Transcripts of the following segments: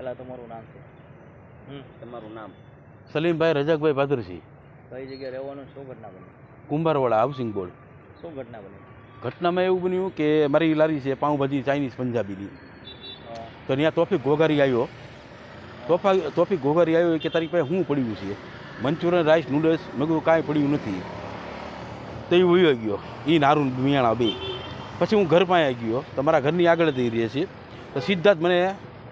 પહેલાં તમારું નામ છે? તમારું નામ? સલીમભાઈ રજાકભાઈ ભાદરસિંહ. કઈ જગ્યાએ રહેવાનું? શું ઘટના બની? Kumbharwada housing board. શું ઘટના બની? ઘટનામાં એવું બન્યું કે મારી લારી છે પાઉંભાજી ચાઇનીઝ પંજાબીની. તો ત્યાં તોફિક ઘોઘારી આવ્યો. તોફિક ઘોઘારી આવ્યો કે તારી પાસે શું પડ્યું છે? Manchurian, rice, noodles. મેં કીધું કાંઈ પડ્યું નથી. તો એ વયો ગયો, એ નારું મિયાણા બે. પછી હું ઘર પાસે આવી ગયો, તમારા ઘરની આગળ જઈ રહ્યા છીએ. તો સીધા જ મને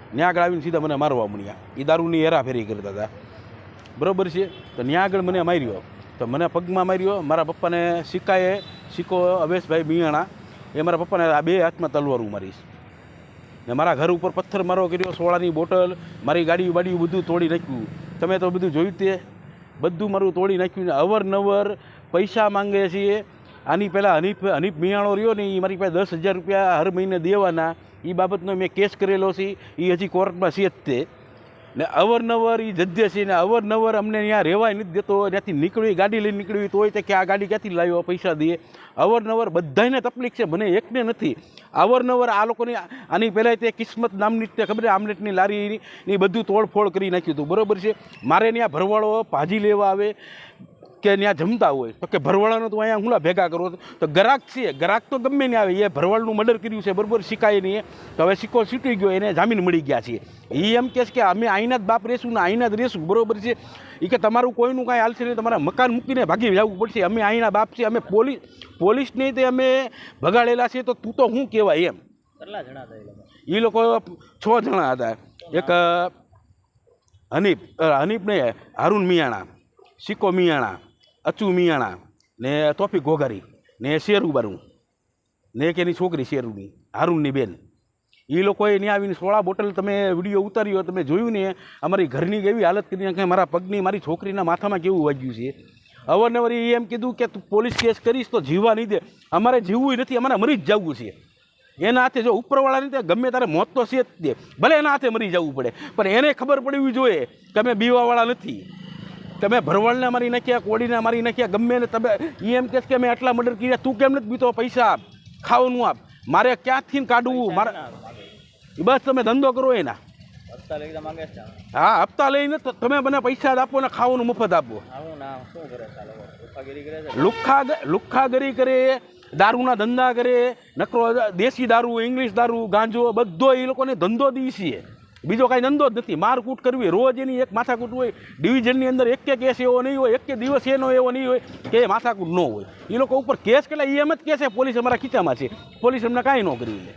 ત્યાં આગળ આવીને સીધા મને મારવા મળ્યા. એ દારૂની હેરાફેરી કરતા હતા, બરાબર છે. તો ત્યાં આગળ મને માર્યો, તો મને પગમાં માર્યો. મારા પપ્પાને સિક્કો અવેશભાઈ મિયાણા, એ મારા પપ્પાને આ બે હાથમાં તલવારું મારીશ. ને મારા ઘર ઉપર પથ્થર મારો કર્યો, સોડાની બોટલ, મારી ગાડી બાડીયું બધું તોડી નાખ્યું. તમે તો બધું જોયું તે, બધું મારું તોડી નાખ્યું. ને અવરનવર પૈસા માંગે છીએ. આની પહેલાં હનીફ મિયાણો રહ્યો ને, એ મારી પાસે 10,000 રૂપિયા હર મહિને દેવાના. એ બાબતનો મેં કેસ કરેલો છે, એ હજી કોર્ટમાં છે જ તે. ને અવરનવર એ જદ્ય છે, ને અવરનવર અમને ત્યાં રહેવાય નથી દેતો. ત્યાંથી નીકળવી, ગાડી લઈને નીકળવી તોય તે કે આ ગાડી ક્યાંથી લાવ્યો, પૈસા દે. અવરનવર બધાને તકલીફ છે, મને એકને નથી. અવરનવર આ લોકોની આની પહેલાં તે કિસ્મત નામની ખબર છે, આમલેટની લારી એ બધું તોડફોડ કરી નાખ્યું હતું, બરાબર છે. મારે ત્યાં ભરવાડો ભાજી લેવા આવે કે ત્યાં જમતા હોય તો કે ભરવાડાનો તો અહીંયા હુંલા ભેગા કરો. તો ગ્રાહક છે, ગ્રાહક તો ગમે ને આવે. એ ભરવાડનું મર્ડર કર્યું છે, બરાબર, શીખાય નહીં. તો હવે સિક્કો છૂટી ગયો, એને જામીન મળી ગયા છે. એ એમ કહે છે કે અમે અહીંના જ બાપ રહેશું ને અહીંના જ રહેશું, બરાબર છે. એ કે તમારું કોઈનું કાંઈ હાલશે નહીં, તમારા મકાન મૂકીને ભાગી જવું પડશે. અમે અહીંના બાપ છીએ, અમે પોલીસને તે અમે ભગાડેલા છે. તો તું તો શું કહેવાય એમ. કેટલા જણા હતા એ લોકો? 6 જણા હતા. એક હનીફ ને હારૂન મિયાણા, સિક્કો મિયાણા, અચુ મિયાણા ને તોફિક ઘોઘારી ને શેરુ બારું ને એક એની છોકરી શેરુની, હારૂનની બેન. એ લોકોએ ત્યાં આવીને સોળા બોટલ, તમે વિડીયો ઉતાર્યો, તમે જોયું ને, અમારી ઘરની કેવી હાલત કરી નાખે. મારા પગની, મારી છોકરીના માથામાં કેવું વાગ્યું છે. અવારનવાર એ એમ કીધું કે તું પોલીસ કેસ કરીશ તો જીવવા નહીં દે. અમારે જીવવું નથી, અમારે મરી જ જવું છે. એના હાથે જો ઉપરવાળા રીતે ગમે તારે મોત તો છે જ દે, ભલે એના હાથે મરી જવું પડે, પણ એને ખબર પડવી જોઈએ કે અમે બીવાવાળા નથી. તમે ભરવાડને મારી નાખ્યા, કોળીને મારી નાખ્યા, ગમે ને. તમે એમ કહે કે અમે આટલા મર્ડર કર્યા, તું કેમ નથી બીતો? પૈસા આપ, ખાવાનું આપ. મારે ક્યાંથી કાઢવું? મારે બસ તમે ધંધો કરો એના. હા, હપ્તા લઈને તમે મને પૈસા આપો ને ખાવાનું મફત આપો. લુખ્ખાગરી કરે, દારૂના ધંધા કરે, નકરો દેશી દારૂ, ઇંગ્લિશ દારૂ, ગાંજો, બધો એ લોકોને ધંધો દી છે. બીજો કાંઈ ધંધો જ નથી. મારકૂટ કરવી, રોજ એની એક માથાકૂટ હોય. ડિવિઝનની અંદર એક કેસ એવો નહીં હોય, એક દિવસ એનો એવો નહીં હોય કે માથાકૂટ ન હોય. એ લોકો ઉપર કેસ કેટલા, એ એમ જ કહે છે પોલીસ અમારા ખીચામાં છે, પોલીસ અમને કાંઈ ન કરી લે.